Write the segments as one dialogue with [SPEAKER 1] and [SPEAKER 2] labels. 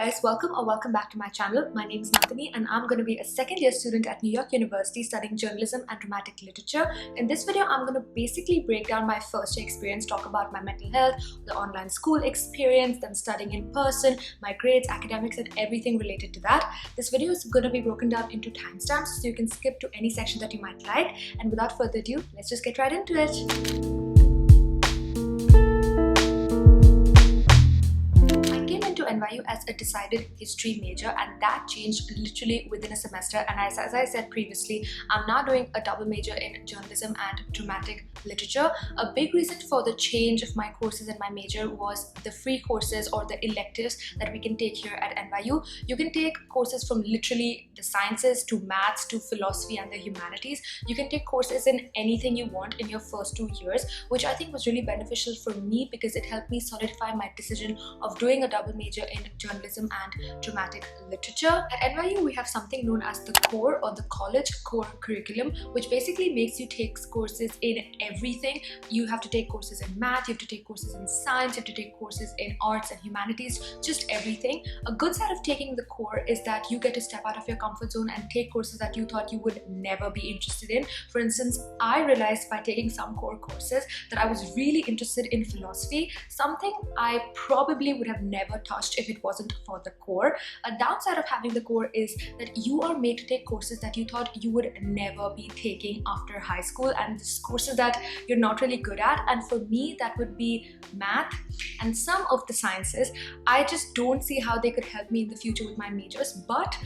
[SPEAKER 1] guys, welcome back to my channel. My name is Nandini and I'm going to be a second year student at New York University studying journalism and dramatic literature. In this video, I'm going to basically break down my first year experience, talk about my mental health, the online school experience, then studying in person, my grades, academics and everything related to that. This video is going to be broken down into timestamps so you can skip to any section that you might like. And without further ado, let's just get right into it. NYU as a decided history major, and that changed literally within a semester. And as I said previously, I'm now doing a double major in journalism and dramatic literature. A big reason for the change of my courses in my major was the free courses or the electives that we can take here at NYU. You can take courses from literally the sciences to maths to philosophy and the humanities. You can take courses in anything you want in your first 2 years, which I think was really beneficial for me because it helped me solidify my decision of doing a double major in journalism and dramatic literature. At NYU, we have something known as the core or the college core curriculum, which basically makes you take courses in everything. You have to take courses in math, you have to take courses in science, you have to take courses in arts and humanities, just everything. A good side of taking the core is that you get to step out of your comfort zone and take courses that you thought you would never be interested in. For instance, I realized by taking some core courses that I was really interested in philosophy, something I probably would have never touched if it wasn't for the core. A downside of having the core is that you are made to take courses that you thought you would never be taking after high school, and this courses that you're not really good at. And for me, that would be math and some of the sciences. I just don't see how they could help me in the future with my majors, but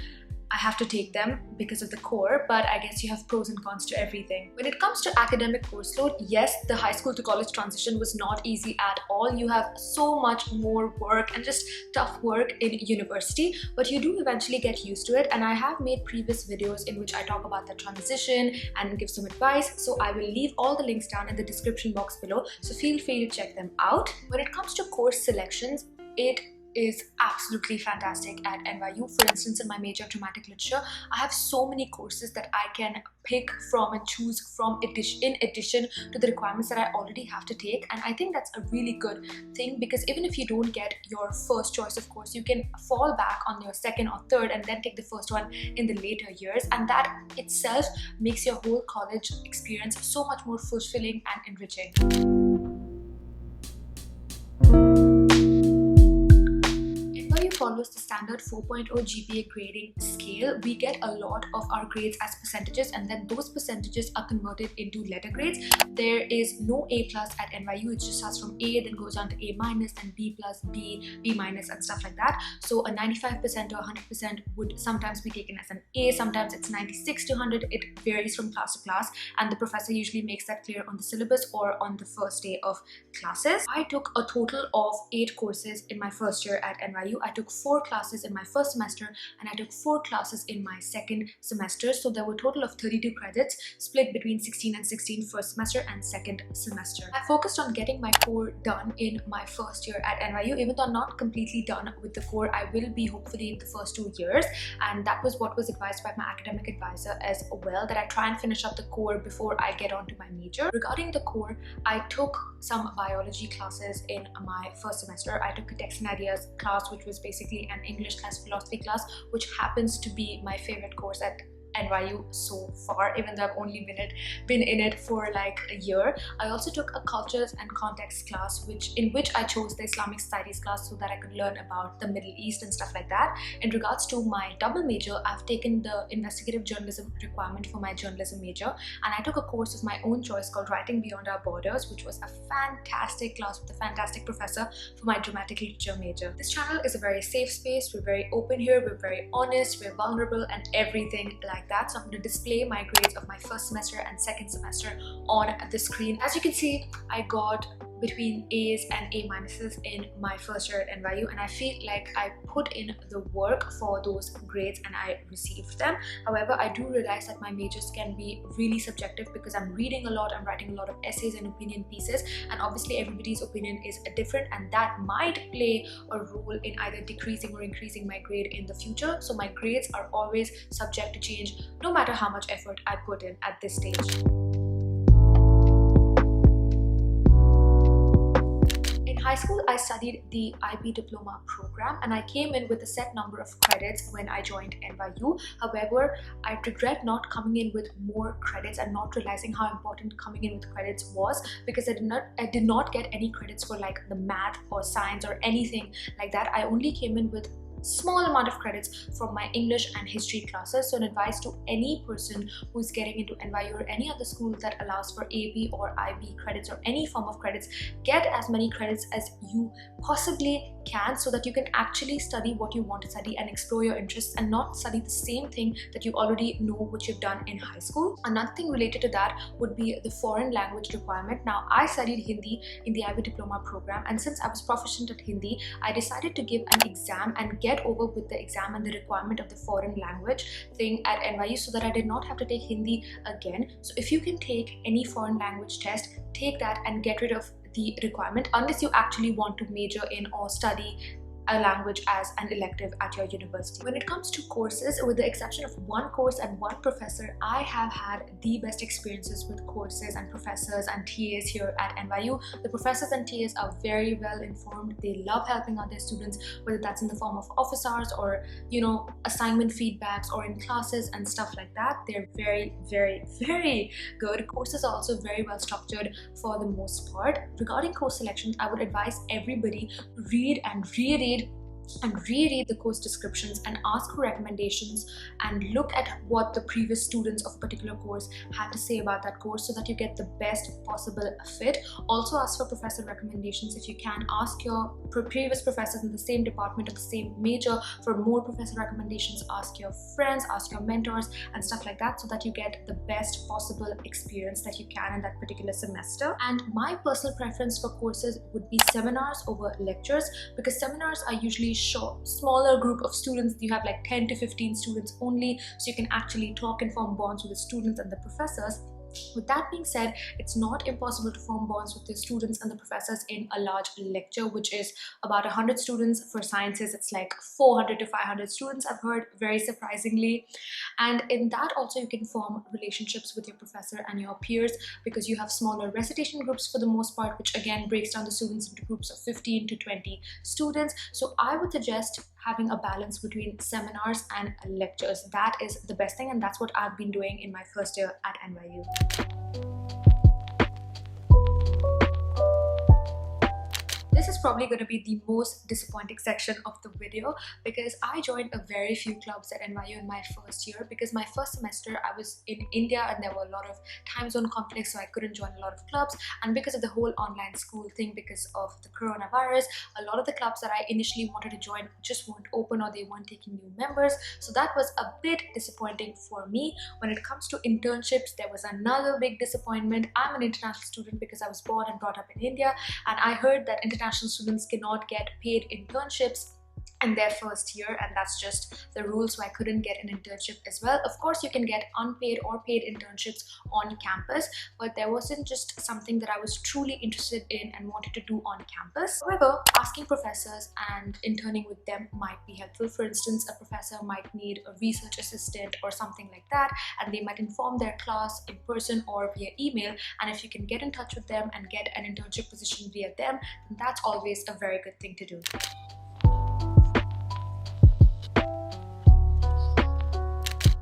[SPEAKER 1] I have to take them because of the core. But I guess you have pros and cons to everything. When it comes to academic course load, yes, the high school to college transition was not easy at all. You have so much more work and just tough work in university, but you do eventually get used to it. And I have made previous videos in which I talk about the transition and give some advice, so I will leave all the links down in the description box below, so feel free to check them out. When it comes to course selections, it is absolutely fantastic at NYU. For instance, in my major dramatic literature, I have so many courses that I can pick from and choose from in addition to the requirements that I already have to take. And I think that's a really good thing, because even if you don't get your first choice of course, you can fall back on your second or third and then take the first one in the later years, and that itself makes your whole college experience so much more fulfilling and enriching. Follows the standard 4.0 GPA grading scale. We get a lot of our grades as percentages, and then those percentages are converted into letter grades. There is no A plus at NYU. It just starts from A, then goes on to A minus, then B plus, B minus and stuff like that. So a 95% or 100% would sometimes be taken as an A, sometimes it's 96 to 100. It varies from class to class, and the professor usually makes that clear on the syllabus or on the first day of classes. I took a total of 8 courses in my first year at NYU. I took 4 classes in my first semester and I took 4 classes in my second semester. So there were a total of 32 credits split between 16 and 16 first semester and second semester. I focused on getting my core done in my first year at NYU. Even though I'm not completely done with the core, I will be hopefully in the first 2 years, and that was what was advised by my academic advisor as well, that I try and finish up the core before I get on to my major. Regarding the core, I took some biology classes in my first semester. I took a text and ideas class, which was basically an English class, philosophy class, which happens to be my favorite course at NYU so far, even though I've only been in it for like a year. I also took a cultures and context class, in which I chose the Islamic studies class so that I could learn about the Middle East and stuff like that. In regards to my double major, I've taken the investigative journalism requirement for my journalism major, and I took a course of my own choice called Writing Beyond Our Borders, which was a fantastic class with a fantastic professor for my dramatic literature major. This channel is a very safe space. We're very open here, we're very honest, we're vulnerable and everything like that. So I'm going to display my grades of my first semester and second semester on the screen. As you can see, I got between A's and A minuses in my first year at NYU, and I feel like I put in the work for those grades and I received them. However, I do realize that my majors can be really subjective because I'm reading a lot, I'm writing a lot of essays and opinion pieces, and obviously everybody's opinion is different, and that might play a role in either decreasing or increasing my grade in the future. So my grades are always subject to change no matter how much effort I put in at this stage. high school, I studied the IB diploma program and I came in with a set number of credits when I joined NYU. However, I regret not coming in with more credits and not realizing how important coming in with credits was, because I did not get any credits for like the math or science or anything like that. I only came in with small amount of credits from my English and history classes. So an advice to any person who is getting into NYU or any other school that allows for AB or IB credits or any form of credits, get as many credits as you possibly can so that you can actually study what you want to study and explore your interests and not study the same thing that you already know what you've done in high school. Another thing related to that would be the foreign language requirement. Now, I studied Hindi in the IB diploma program, and since I was proficient at Hindi, I decided to give an exam and get over with the exam and the requirement of the foreign language thing at NYU so that I did not have to take Hindi again. So if you can take any foreign language test, take that and get rid of the requirement, unless you actually want to major in or study a language as an elective at your university. When it comes to courses, with the exception of one course and one professor, I have had the best experiences with courses and professors and TAs here at NYU. The professors and TAs are very well informed. They love helping out their students, whether that's in the form of office hours or, you know, assignment feedbacks or in classes and stuff like that. They're very, very, very good. Courses are also very well structured for the most part. Regarding course selection, I would advise everybody read and reread the course descriptions and ask for recommendations and look at what the previous students of a particular course had to say about that course so that you get the best possible fit. Also ask for professor recommendations if you can. Ask your previous professors in the same department or the same major for more professor recommendations. Ask your friends, ask your mentors and stuff like that so that you get the best possible experience that you can in that particular semester. And my personal preference for courses would be seminars over lectures, because seminars are usually short, smaller group of students. You have like 10 to 15 students only, so you can actually talk and form bonds with the students and the professors. With that being said, it's not impossible to form bonds with the students and the professors in a large lecture, which is about 100 students. For sciences, it's like 400 to 500 students, I've heard, very surprisingly. And in that also you can form relationships with your professor and your peers, because you have smaller recitation groups for the most part, which again breaks down the students into groups of 15 to 20 students. So I would suggest having a balance between seminars and lectures. That is the best thing, and that's what I've been doing in my first year at NYU. This is probably going to be the most disappointing section of the video, because I joined a very few clubs at NYU in my first year, because my first semester I was in India and there were a lot of time zone conflicts, so I couldn't join a lot of clubs. And because of the whole online school thing, because of the coronavirus, a lot of the clubs that I initially wanted to join just weren't open or they weren't taking new members. So that was a bit disappointing for me. When it comes to internships, there was another big disappointment. I'm an international student because I was born and brought up in India, and I heard that international students cannot get paid internships in their first year, and that's just the rule, so I couldn't get an internship as well. Of course, you can get unpaid or paid internships on campus, but there wasn't just something that I was truly interested in and wanted to do on campus. However, asking professors and interning with them might be helpful. For instance, a professor might need a research assistant or something like that, and they might inform their class in person or via email, and if you can get in touch with them and get an internship position via them, then that's always a very good thing to do.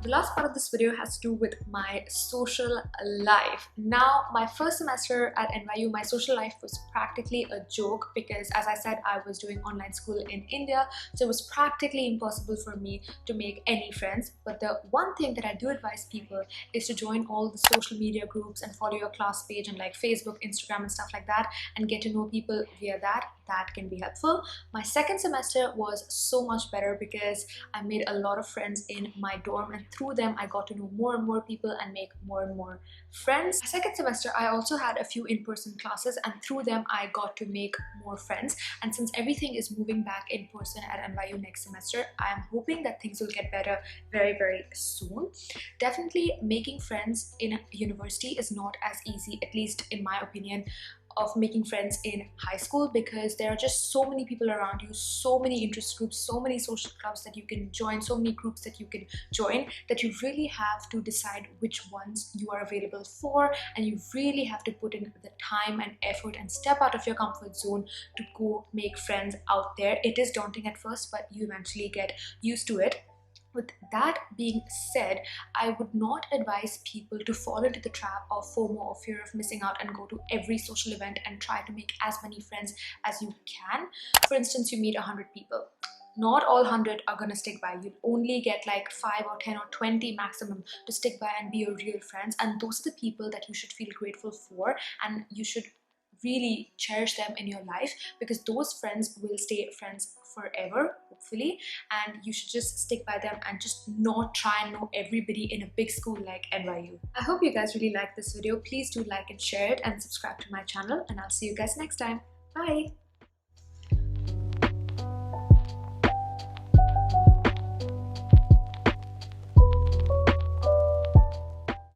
[SPEAKER 1] The last part of this video has to do with my social life. Now, my first semester at NYU, my social life was practically a joke, because as I said, I was doing online school in India, so it was practically impossible for me to make any friends. But the one thing that I do advise people is to join all the social media groups and follow your class page on like Facebook, Instagram and stuff like that, and get to know people via that. That can be helpful. My second semester was so much better because I made a lot of friends in my dorm, and through them I got to know more and more people and make more and more friends. My second semester I also had a few in-person classes, and through them I got to make more friends. And since everything is moving back in person at NYU next semester, I am hoping that things will get better very, very soon. Definitely making friends in university is not as easy, at least in my opinion, of making friends in high school, because there are just so many people around you, so many interest groups, so many social clubs that you can join, so many groups that you can join, that you really have to decide which ones you are available for, and you really have to put in the time and effort and step out of your comfort zone to go make friends out there. It is daunting at first, but you eventually get used to it. With that being said, I would not advise people to fall into the trap of FOMO, or fear of missing out, and go to every social event and try to make as many friends as you can. For instance, you meet 100 people. Not all 100 are gonna stick by. You'll only get like 5 or 10 or 20 maximum to stick by and be your real friends. And those are the people that you should feel grateful for, and you should really cherish them in your life, because those friends will stay friends forever, hopefully, and you should just stick by them and just not try and know everybody in a big school like NYU. I hope you guys really liked this video. Please do like and share it and subscribe to my channel, and I'll see you guys next time. Bye!